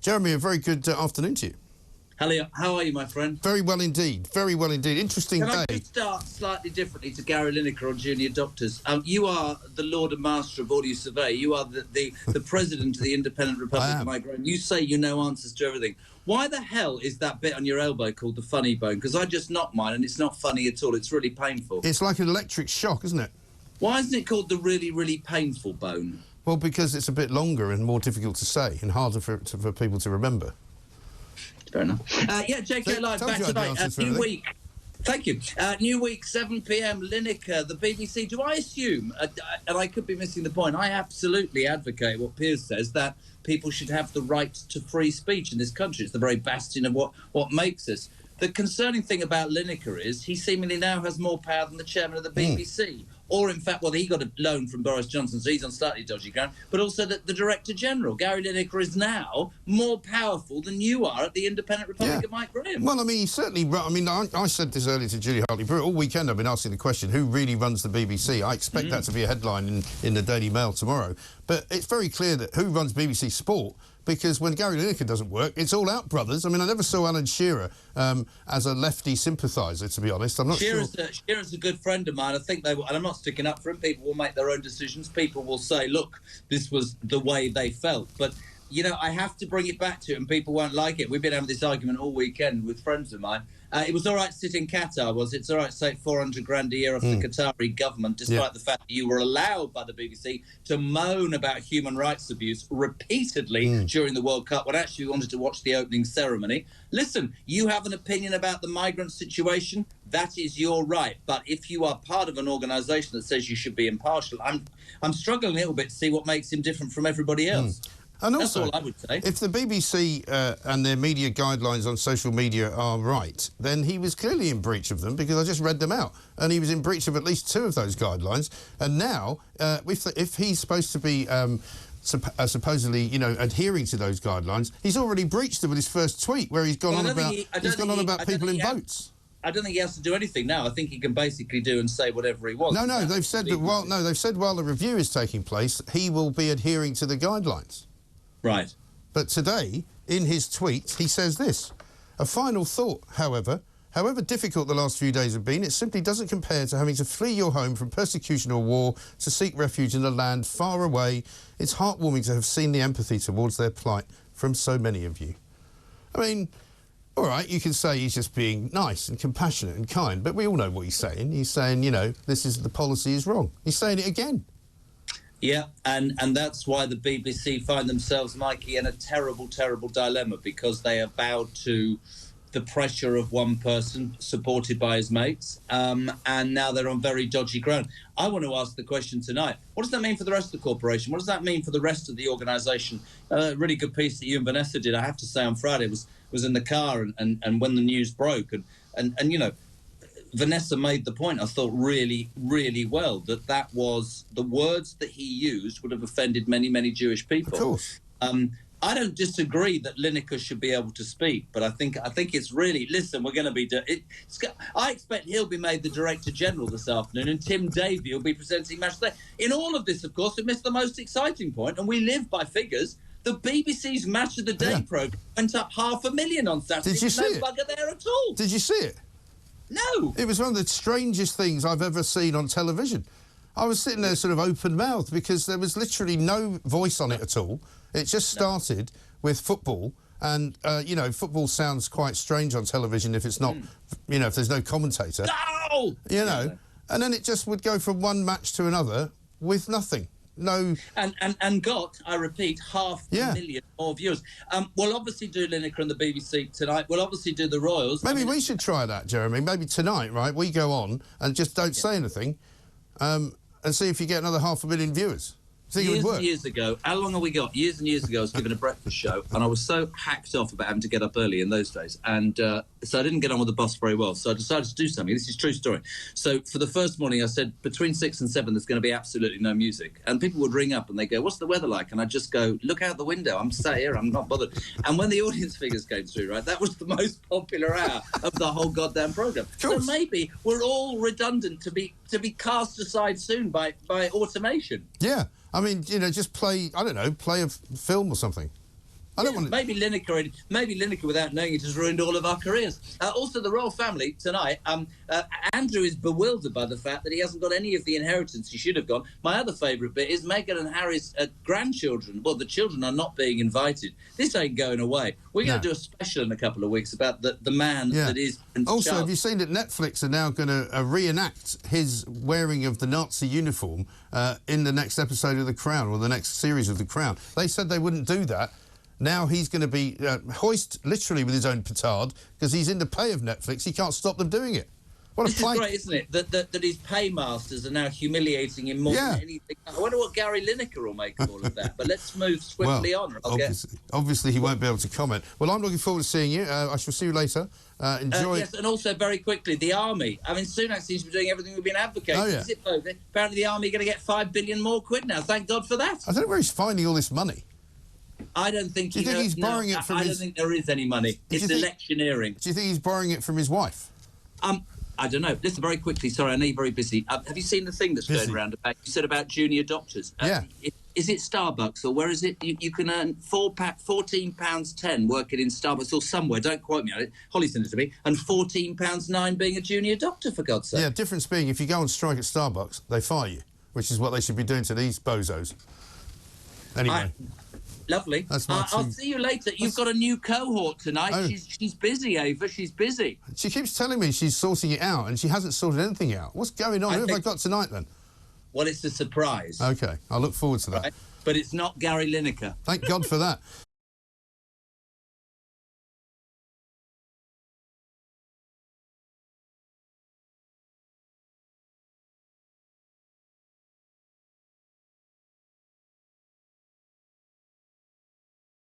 Jeremy, a very good afternoon to you. Hello, how are you, my friend? Very well indeed. Very well indeed. Interesting day. Can I just start slightly differently to Gary Lineker on Junior Doctors? You are the Lord and Master of Audio Survey. You are the President of the Independent Republic of Migraine. You say you know answers to everything. Why the hell is that bit on your elbow called the funny bone? Because I just knocked mine and it's not funny at all. It's really painful. It's like an electric shock, isn't it? Why isn't it called the really, really painful bone? Well, because it's a bit longer and more difficult to say and harder for people to remember. Fair enough. Yeah, JK Live back tonight. New week. Thank you. New week, 7 p.m. Lineker, the BBC. Do I assume, and I could be missing the point, I absolutely advocate what Piers says, that people should have the right to free speech in this country. It's the very bastion of what makes us. The concerning thing about Lineker is he seemingly now has more power than the chairman of the BBC. Or, in fact, well, he got a loan from Boris Johnson, so he's on slightly dodgy ground, but also the Director General. Gary Lineker is now more powerful than you are at the Independent Republic of Mike Graham. Well, I mean, he certainly... I mean, I said this earlier to Julie Hartley-Brewer. All weekend I've been asking the question, who really runs the BBC? I expect that to be a headline in the Daily Mail tomorrow. But it's very clear that who runs BBC Sport, because when Gary Lineker doesn't work, it's all out, brothers. I mean, I never saw Alan Shearer as a lefty sympathiser, to be honest. I'm not sure. Shearer's a good friend of mine. I think they will, and I'm not sticking up for him. People will make their own decisions. People will say, look, this was the way they felt. But, you know, I have to bring it back to it, and people won't like it. We've been having this argument all weekend with friends of mine. It was all right to sit in Qatar, was it? It's all right to take 400 grand a year off the Qatari government, despite the fact that you were allowed by the BBC to moan about human rights abuse repeatedly during the World Cup when actually you wanted to watch the opening ceremony. Listen, you have an opinion about the migrant situation, that is your right. But if you are part of an organisation that says you should be impartial, I'm struggling a little bit to see what makes him different from everybody else. And also, that's all I would say. If the BBC and their media guidelines on social media are right, then he was clearly in breach of them, because I just read them out. And he was in breach of at least 2 of those guidelines. And now, if he's supposed to be supposedly, you know, adhering to those guidelines, he's already breached them with his first tweet, where he's gone on about people in boats. I don't think he has to do anything now. I think he can basically do and say whatever he wants. No, they've said that. They've said while the review is taking place, he will be adhering to the guidelines. Right. But today, in his tweet, he says this: a final thought, however difficult the last few days have been, it simply doesn't compare to having to flee your home from persecution or war to seek refuge in a land far away. It's heartwarming to have seen the empathy towards their plight from so many of you. I mean, all right, you can say he's just being nice and compassionate and kind, but we all know what he's saying. He's saying, you know, the policy is wrong. He's saying it again. Yeah, and that's why the BBC find themselves, Mikey, in a terrible, terrible dilemma, because they are bowed to the pressure of one person supported by his mates, and now they're on very dodgy ground. I want to ask the question tonight, what does that mean for the rest of the corporation? What does that mean for the rest of the organisation? A really good piece that you and Vanessa did, I have to say, on Friday, was in the car and when the news broke, and you know, Vanessa made the point, I thought, really, really well, that was the words that he used would have offended many, many Jewish people. Of course. I don't disagree that Lineker should be able to speak, but I think it's really, listen, we're going to be... I expect he'll be made the Director General this afternoon, and Tim Davie will be presenting Match of the Day. In all of this, of course, we missed the most exciting point, and we live by figures. The BBC's Match of the Day programme went up 500,000 on Saturday. Did you see it? No bugger there at all. Did you see it? No. It was one of the strangest things I've ever seen on television. I was sitting there sort of open-mouthed because there was literally no voice on it at all. It just started with football, and, you know, football sounds quite strange on television if it's not, you know, if there's no commentator. No! You know, and then it just would go from one match to another with nothing. No. And got, I repeat, 500,000 more viewers. We'll obviously do Lineker and the BBC tonight. We'll obviously do the Royals. Maybe we should try that, Jeremy. Maybe tonight, right, we go on and just don't say anything and see if you get another 500,000 viewers. Think it would work? Years ago, how long have we got? Years and years ago, I was given a breakfast show, and I was so hacked off about having to get up early in those days, and so I didn't get on with the bus very well, so I decided to do something. This is a true story. So for the first morning, I said, between 6 and 7, there's going to be absolutely no music, and people would ring up, and they go, what's the weather like? And I'd just go, look out the window, I'm sat here, I'm not bothered. And when the audience figures came through, right, that was the most popular hour of the whole goddamn programme. So maybe we're all redundant to be cast aside soon by automation. Yeah. I mean, you know, just play, I don't know, play a film or something. I don't want to... Maybe Lineker, without knowing it, has ruined all of our careers. Also, the royal family tonight. Andrew is bewildered by the fact that he hasn't got any of the inheritance he should have got. My other favourite bit is Meghan and Harry's grandchildren. Well, the children are not being invited. This ain't going away. We're going to do a special in a couple of weeks about the man that is... Also, have you seen that Netflix are now going to reenact his wearing of the Nazi uniform in the next episode of The Crown, or the next series of The Crown? They said they wouldn't do that. Now he's going to be hoist literally with his own petard because he's in the pay of Netflix. He can't stop them doing it. What this is great, isn't it? That his paymasters are now humiliating him more than anything. I wonder what Gary Lineker will make of all of that. But let's move swiftly on. Obviously, he won't be able to comment. Well, I'm looking forward to seeing you. I shall see you later. Enjoy. Yes, and also very quickly, the army. I mean, Sunak seems to be doing everything we've been advocating. Oh, yeah. Is it both? Apparently, the army are going to get $5 billion more quid now. Thank God for that. I don't know where he's finding all this money. I don't think. Do you think he's borrowing it from I don't think there is any money. It's electioneering. Do you think he's borrowing it from his wife? I don't know. Listen, very quickly. Sorry, I know you're very busy. Have you seen the thing that's going around about? You said about junior doctors. Is it Starbucks or where is it? You can earn £14.10 working in Starbucks or somewhere. Don't quote me on it. Holly sent it to me. And £14.09 being a junior doctor, for God's sake. Yeah. Difference being, if you go on strike at Starbucks, they fire you, which is what they should be doing to these bozos. Anyway. Lovely. I'll see you later. You've got a new cohort tonight. Oh. She's busy, Ava. She's busy. She keeps telling me she's sorting it out, and she hasn't sorted anything out. What's going on? Who have I got tonight, then? Well, it's a surprise. OK. I'll look forward to that. Right? But it's not Gary Lineker. Thank God for that.